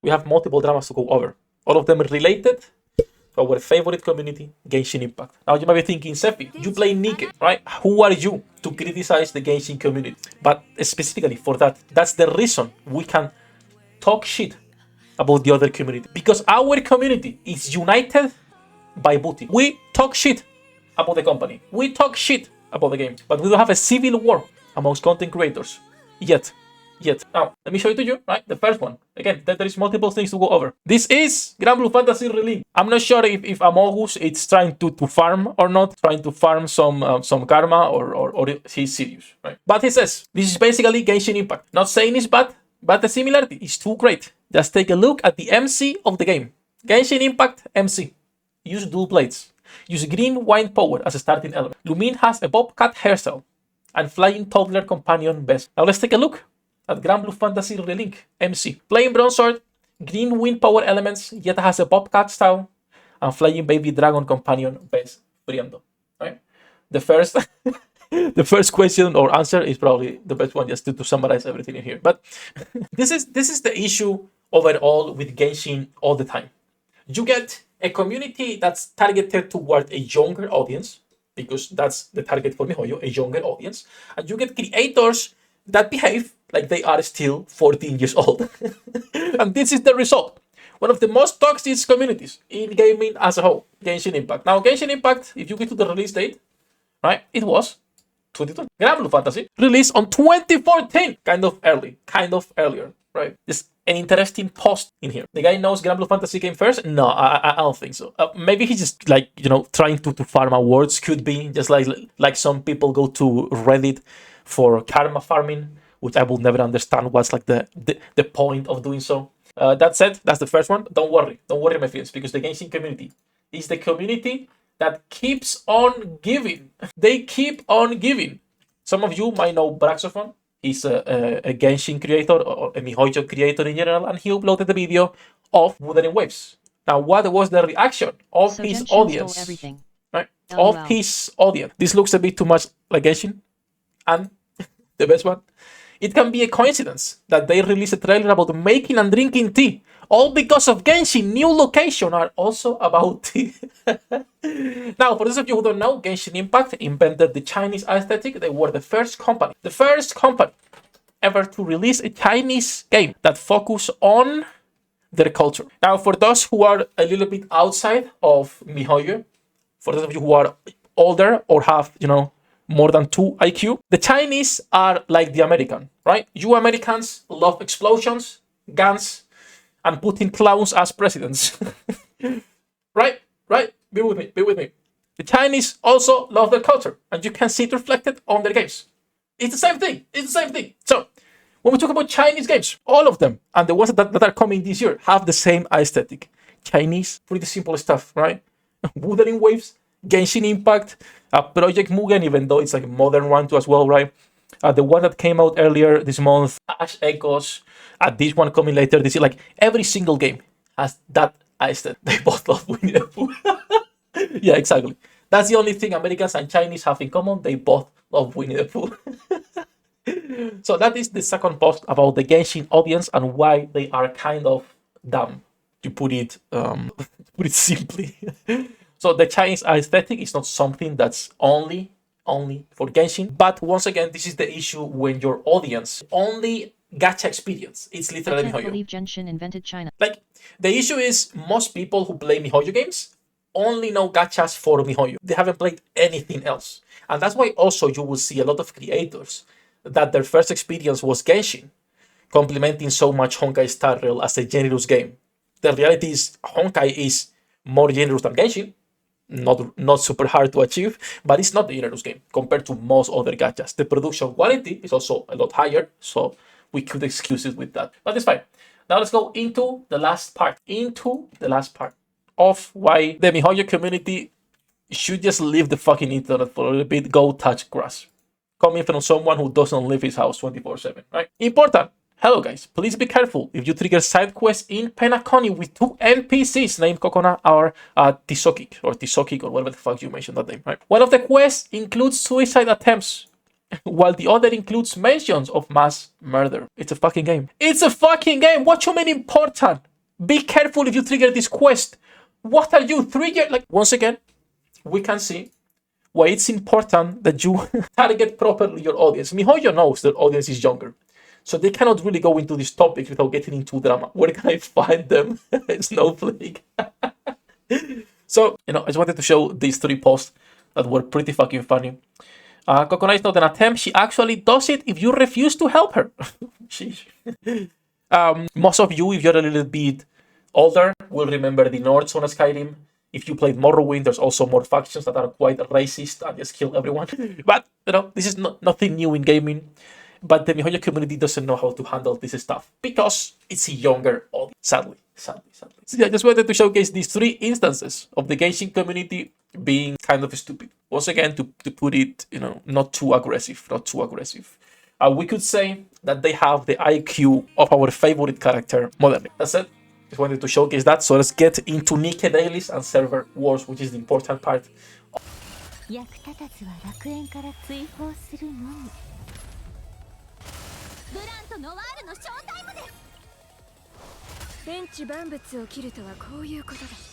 We have multiple dramas to go over. All of them related to our favorite community, Genshin Impact. Now you might be thinking, Seppi, you play NIKKE, right? Who are you to criticize the Genshin community? But specifically for that, that's the reason we can talk shit about the other community. Because our community is united by booty. We talk shit about the company. We talk shit about the game. But we don't have a civil war amongst content creators. Yet. Now, let me show it to you, right? The first one. Again, there is multiple things to go over. This is Grand Blue Fantasy Relink. I'm not sure if Amogus is trying to farm or not, trying to farm some karma or he's serious, right? But he says, this is basically Genshin Impact. Not saying it's bad, but the similarity is too great. Just take a look at the MC of the game. Genshin Impact MC. Use dual blades. Use green wind power as a starting element. Lumine has a bobcat hairstyle and flying toddler companion best. Now let's take a look at Grand Blue Fantasy Relink MC. Plain bronze sword, green wind power elements, yet has a bobcat style and flying baby dragon companion best. Friendo. Right? The first question or answer is probably the best one, just to summarize everything in here. But this is the issue overall with Genshin all the time. You get a community that's targeted toward a younger audience, because that's the target for MiHoYo, a younger audience. And you get creators that behave like they are still 14 years old. And this is the result. One of the most toxic communities in gaming as a whole, Genshin Impact. Now, Genshin Impact, if you get to the release date, right, it was 2020. Grand Blue Fantasy released on 2014. Kind of earlier, right? Just an interesting post in here. The guy knows Grand Blue Fantasy came first? No, I don't think so. Maybe he's just like, trying to farm awards. Could be just like some people go to Reddit for karma farming, which I will never understand what's like the point of doing so. That said, that's the first one. Don't worry, my friends, because the Genshin community is the community that keeps on giving. They keep on giving. Some of you might know Braxophone. He's a Genshin creator or a MiHoYo creator in general, and he uploaded the video of Wuthering Waves. Now, what was the reaction of his audience? Right? Of his audience. This looks a bit too much like Genshin. And the best one, it can be a coincidence that they released a trailer about making and drinking tea, all because of Genshin. New location are also about tea. Now, for those of you who don't know, Genshin Impact invented the Chinese aesthetic. They were the first company ever to release a Chinese game that focused on their culture. Now, for those who are a little bit outside of MiHoYo, for those of you who are older or have, more than 2 IQ, the Chinese are like the American, right? You Americans love explosions, guns, and putting clowns as presidents. Right? Be with me. The Chinese also love their culture, and you can see it reflected on their games. It's the same thing. So, when we talk about Chinese games, all of them, and the ones that are coming this year, have the same aesthetic. Chinese, pretty simple stuff, right? Wuthering Waves, Genshin Impact, Project Mugen, even though it's like a modern one too as well, right? The one that came out earlier this month, Ash Echoes, this one coming later this year, like every single game has that aesthetic. They both love Winnie the Pooh. Yeah, exactly. That's the only thing Americans and Chinese have in common. They both love Winnie the Pooh. So that is the second post about the Genshin audience and why they are kind of dumb, to put it simply. So the Chinese aesthetic is not something that's only for Genshin. But once again, this is the issue when your audience only gacha experience. It's literally MiHoYo. I can't believe Genshin invented China. Like, the issue is most people who play MiHoYo games only know gachas for MiHoYo. They haven't played anything else. And that's why also you will see a lot of creators that their first experience was Genshin, complimenting so much Honkai Star Rail as a generous game. The reality is Honkai is more generous than Genshin. Not super hard to achieve, but it's not a generous game compared to most other gachas. The production quality is also a lot higher, so we could excuse it with that. But it's fine. Now let's go into the last part of why the MiHoYo community should just leave the fucking internet for a little bit, go touch grass. Coming from someone who doesn't leave his house 24/7, right? Important. Hello guys, please be careful if you trigger side quests in Penacony with 2 NPCs named Kokona or Tisokik or whatever the fuck you mentioned that name, right? One of the quests includes suicide attempts, while the other includes mentions of mass murder. It's a fucking game. What you mean important? Be careful if you trigger this quest. What are you trigger? Like, once again, we can see why it's important that you target properly your audience. MiHoYo knows their audience is younger, so they cannot really go into this topic without getting into drama. Where can I find them? Snowflake. So, I just wanted to show these 3 posts that were pretty fucking funny. Kokona is not an attempt. She actually does it if you refuse to help her. Sheesh. Most of you, if you're a little bit older, will remember the Nords on Skyrim. If you played Morrowind, there's also more factions that are quite racist and just kill everyone. But, this is nothing new in gaming. But the MiHoYo community doesn't know how to handle this stuff because it's a younger audience, sadly. So yeah, I just wanted to showcase these 3 instances of the Genshin community being kind of stupid. Once again, to put it, not too aggressive. We could say that they have the IQ of our favorite character, Modern. That's it. Just wanted to showcase that. So let's get into NIKKE dailies and server wars, which is the important part. ブランとノワールのショータイムです。天地万物を切るとはこういうことだ。